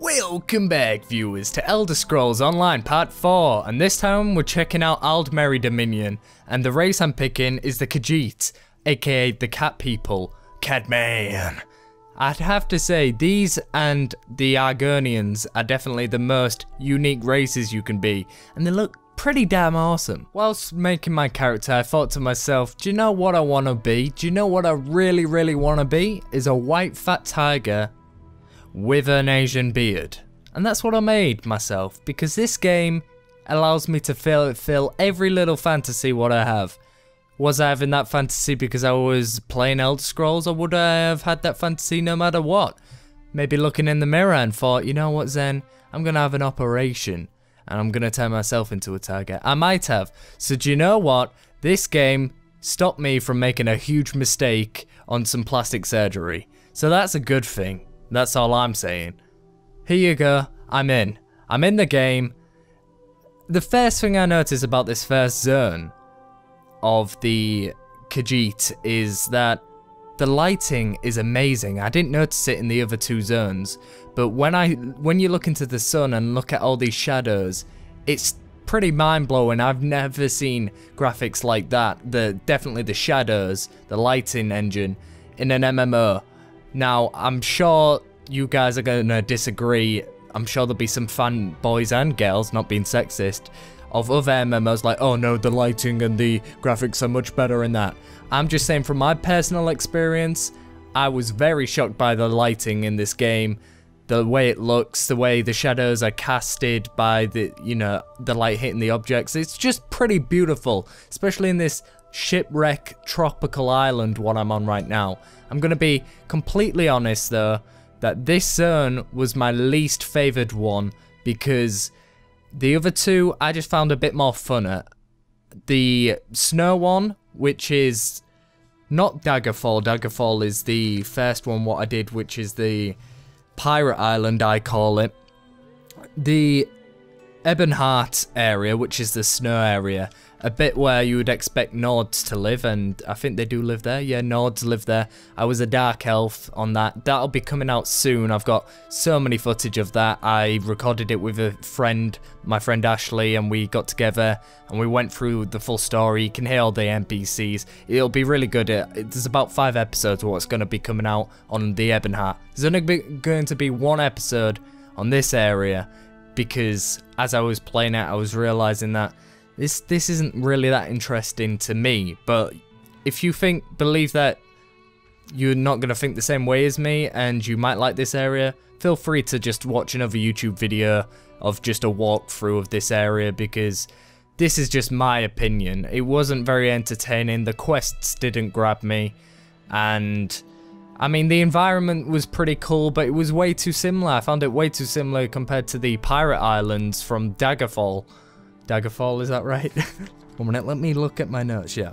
Welcome back, viewers, to Elder Scrolls Online Part 4, and this time we're checking out Aldmeri Dominion, and the race I'm picking is the Khajiit, aka the Cat People, Catman. I'd have to say, these and the Argonians are definitely the most unique races you can be, and they look pretty damn awesome. Whilst making my character, I thought to myself, do you know what I want to be? Do you know what I really want to be? Is a white fat tiger with an Asian beard. And that's what I made myself, because this game allows me to fill every little fantasy what I have. Was I having that fantasy because I was playing Elder Scrolls, or would I have had that fantasy no matter what? Maybe looking in the mirror and thought, you know what, Zen, I'm gonna have an operation and I'm gonna turn myself into a tiger. I might have. So do you know what? This game stopped me from making a huge mistake on some plastic surgery. So that's a good thing. That's all I'm saying. Here you go, I'm in. I'm in the game. The first thing I noticed about this first zone of the Khajiit is that the lighting is amazing. I didn't notice it in the other two zones, but when you look into the sun and look at all these shadows, it's pretty mind-blowing. I've never seen graphics like that. Definitely the shadows, the lighting engine in an MMO. Now, I'm sure you guys are going to disagree. I'm sure there'll be some fan boys and girls, not being sexist, of other MMOs like, oh no, the lighting and the graphics are much better in that. I'm just saying from my personal experience, I was very shocked by the lighting in this game. The way it looks, the way the shadows are casted by the, the light hitting the objects. It's just pretty beautiful, especially in this shipwreck tropical island what I'm on right now. I'm gonna be completely honest though, that this zone was my least favoured one, because the other two I just found a bit more fun at. The snow one, which is not Daggerfall. Daggerfall is the first one what I did, which is the pirate island I call it. The Ebonheart area, which is the snow area, a bit where you would expect Nords to live, and I think they do live there. Yeah, Nords live there. I was a dark elf on that. That'll be coming out soon. I've got so many footage of that. I recorded it with a friend, my friend Ashley, and we got together and we went through the full story. You can hear all the NPCs. It'll be really good. There's about 5 episodes of what's going to be coming out on the Ebonheart. There's only going to be 1 episode on this area, because as I was playing it, I was realizing that this isn't really that interesting to me. But if you believe that you're not going to think the same way as me and you might like this area, feel free to just watch another YouTube video of just a walkthrough of this area, because this is just my opinion. It wasn't very entertaining, the quests didn't grab me, and I mean, the environment was pretty cool, but it was way too similar. I found it way too similar compared to the pirate islands from Daggerfall. Daggerfall, is that right? 1 minute, let me look at my notes, yeah.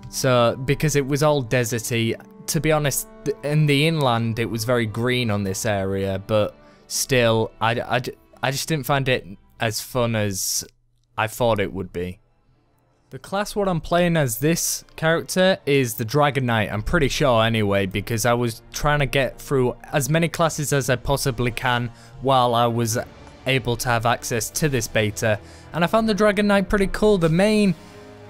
So, because it was all deserty, to be honest, in the inland it was very green on this area, but still, I just didn't find it as fun as I thought it would be. The class what I'm playing as this character is the Dragon Knight, I'm pretty sure anyway, because I was trying to get through as many classes as I possibly can while I was able to have access to this beta, and I found the Dragon Knight pretty cool. The main,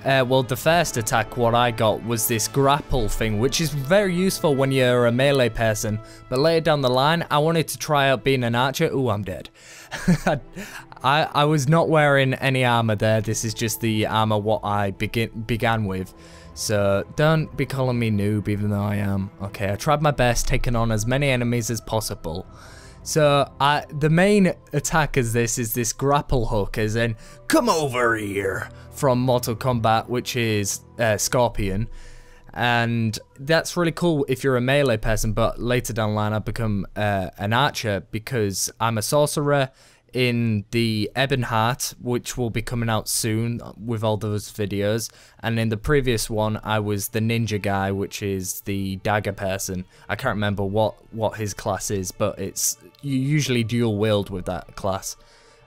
well, the first attack what I got was this grapple thing, which is very useful when you're a melee person, but later down the line I wanted to try out being an archer. Ooh, I'm dead. I was not wearing any armor there. This is just the armor what I began with. So don't be calling me noob, even though I am. Okay, I tried my best, taking on as many enemies as possible. So the main attack as this is this grapple hook, as in, come over here, from Mortal Kombat, which is Scorpion. And that's really cool if you're a melee person, but later down the line I become an archer, because I'm a sorcerer in the Ebonheart, which will be coming out soon with all those videos, and in the previous one I was the ninja guy, which is the dagger person. I can't remember what his class is, but you usually dual wield with that class.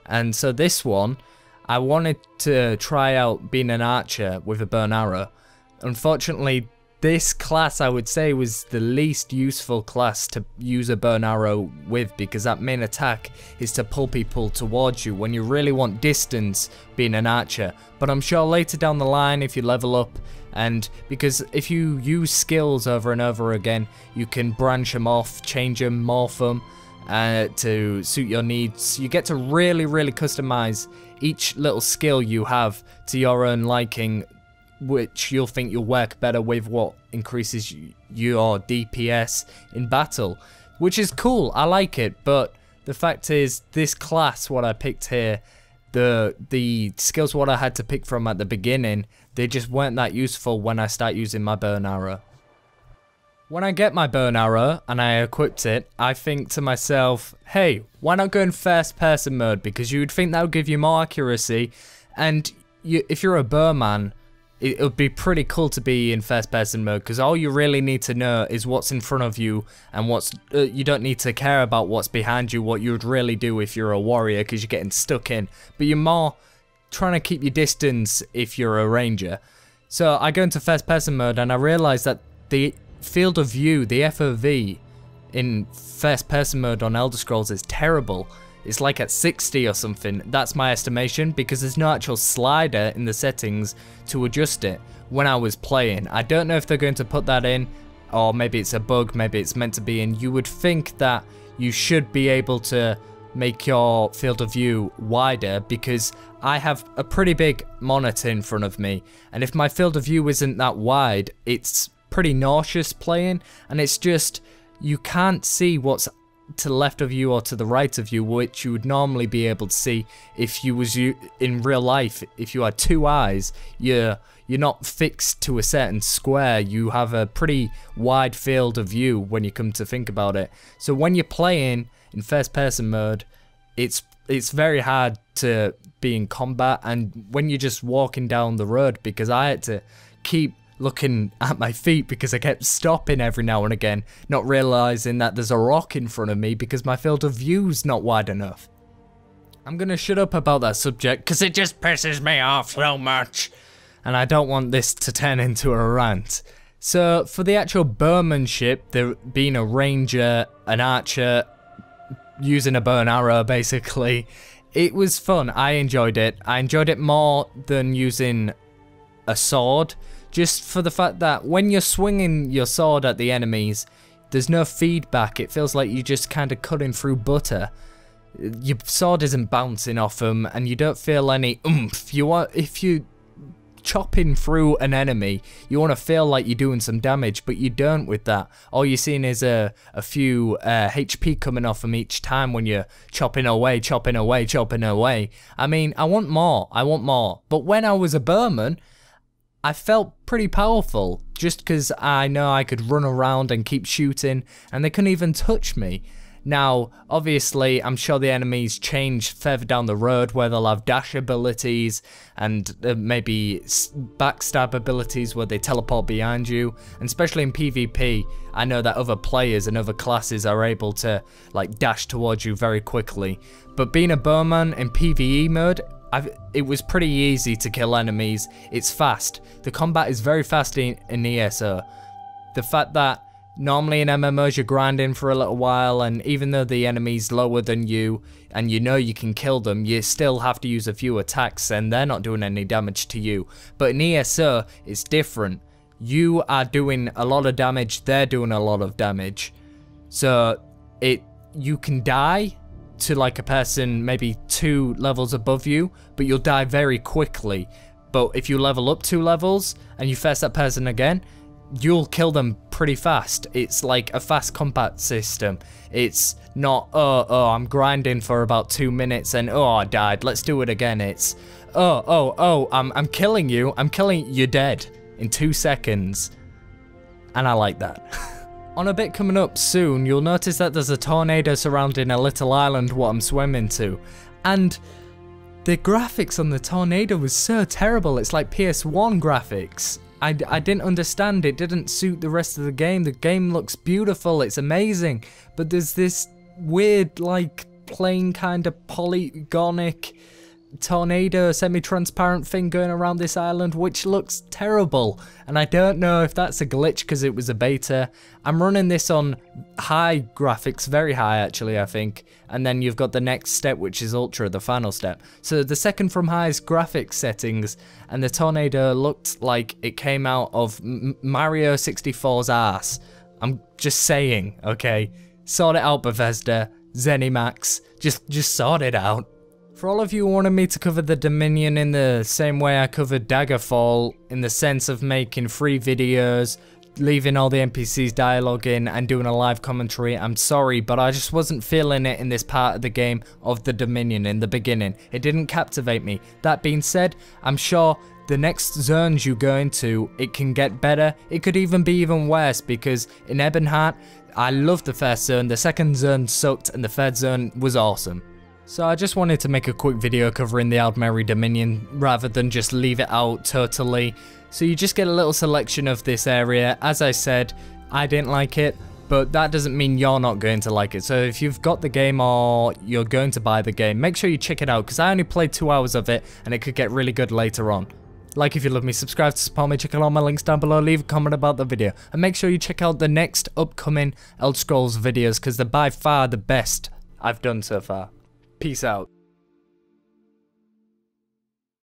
And so this one, I wanted to try out being an archer with a bow and arrow. Unfortunately, this class, I would say, was the least useful class to use a bow and arrow with, because that main attack is to pull people towards you when you really want distance being an archer. But I'm sure later down the line, if you level up, and because if you use skills over and over again, you can branch them off, change them, morph them to suit your needs. You get to really customize each little skill you have to your own liking, which you'll think you'll work better with, what increases your DPS in battle, which is cool. I like it, but the fact is, this class, what I picked here, the skills what I had to pick from at the beginning, they just weren't that useful when I start using my bow and arrow. When I get my bow and arrow and I equipped it, I think to myself, hey, why not go in first person mode, because you would think that would give you more accuracy, and if you're a bowman, it would be pretty cool to be in first person mode, because all you really need to know is what's in front of you, and what's you don't need to care about what's behind you, what you would really do if you're a warrior, because you're getting stuck in, but you're more trying to keep your distance if you're a ranger. So I go into first person mode and I realize that the field of view, the FOV in first person mode on Elder Scrolls is terrible. It's like at 60 or something. That's my estimation, because there's no actual slider in the settings to adjust it when I was playing. I don't know if they're going to put that in, or maybe it's a bug, maybe it's meant to be in. You would think that you should be able to make your field of view wider, because I have a pretty big monitor in front of me, and if my field of view isn't that wide, it's pretty nauseous playing, and it's just, you can't see what's to the left of you or to the right of you, which you would normally be able to see if you was in real life. If you had two eyes, you're not fixed to a certain square. You have a pretty wide field of view when you come to think about it. So when you're playing in first person mode, it's very hard to be in combat, and when you're just walking down the road, because I had to keep looking at my feet because I kept stopping every now and again, not realizing that there's a rock in front of me because my field of view's not wide enough. I'm gonna shut up about that subject because it just pisses me off so much, and I don't want this to turn into a rant. So for the actual bowmanship, there being a ranger, an archer, using a bow and arrow basically, it was fun. I enjoyed it. I enjoyed it more than using a sword, just for the fact that when you're swinging your sword at the enemies, there's no feedback. It feels like you're just kind of cutting through butter. Your sword isn't bouncing off them, and you don't feel any oomph. If you chopping through an enemy, you want to feel like you're doing some damage, but you don't with that. All you're seeing is a few HP coming off them each time when you're chopping away. I mean, I want more. But when I was a bowman, I felt pretty powerful, just because I know I could run around and keep shooting, and they couldn't even touch me. Now, obviously, I'm sure the enemies change further down the road, where they'll have dash abilities and maybe backstab abilities where they teleport behind you. And especially in PvP, I know that other players and other classes are able to like dash towards you very quickly. But being a bowman in PvE mode, it was pretty easy to kill enemies. It's fast. The combat is very fast in ESO. The fact that normally in MMOs you're grinding for a little while, and even though the enemy's lower than you and you know you can kill them, you still have to use a few attacks and they're not doing any damage to you. But in ESO it's different. You are doing a lot of damage, they're doing a lot of damage. So you can die to like a person maybe 2 levels above you, but you'll die very quickly. But if you level up 2 levels and you face that person again, you'll kill them pretty fast. It's like a fast combat system. It's not, oh, I'm grinding for about 2 minutes and oh, I died, let's do it again. It's, I'm killing you, you're dead in 2 seconds. And I like that. On a bit coming up soon, you'll notice that there's a tornado surrounding a little island what I'm swimming to. And the graphics on the tornado was so terrible, it's like PS1 graphics. I didn't understand, it didn't suit the rest of the game. The game looks beautiful, it's amazing, but there's this weird like plain kind of polygonic tornado semi-transparent thing going around this island, which looks terrible, and I don't know if that's a glitch because it was a beta. I'm running this on high graphics, very high actually, I think, and then you've got the next step, which is ultra, the final step. So the second from highest graphics settings, and the tornado looked like it came out of Mario 64's ass. I'm just saying, okay? Sort it out, Bethesda, ZeniMax, just sort it out. For all of you who wanted me to cover the Dominion in the same way I covered Daggerfall, in the sense of making free videos, leaving all the NPCs dialogue in and doing a live commentary, I'm sorry, but I just wasn't feeling it in this part of the game of the Dominion in the beginning. It didn't captivate me. That being said, I'm sure the next zones you go into, it can get better. It could even be even worse, because in Ebonheart, I loved the first zone, the second zone sucked, and the third zone was awesome. So I just wanted to make a quick video covering the Aldmeri Dominion rather than just leave it out totally. So you just get a little selection of this area. As I said, I didn't like it, but that doesn't mean you're not going to like it. So if you've got the game or you're going to buy the game, make sure you check it out, because I only played 2 hours of it and it could get really good later on. Like if you love me, subscribe to support me, check out all my links down below, leave a comment about the video, and make sure you check out the next upcoming Elder Scrolls videos, because they're by far the best I've done so far. Peace out.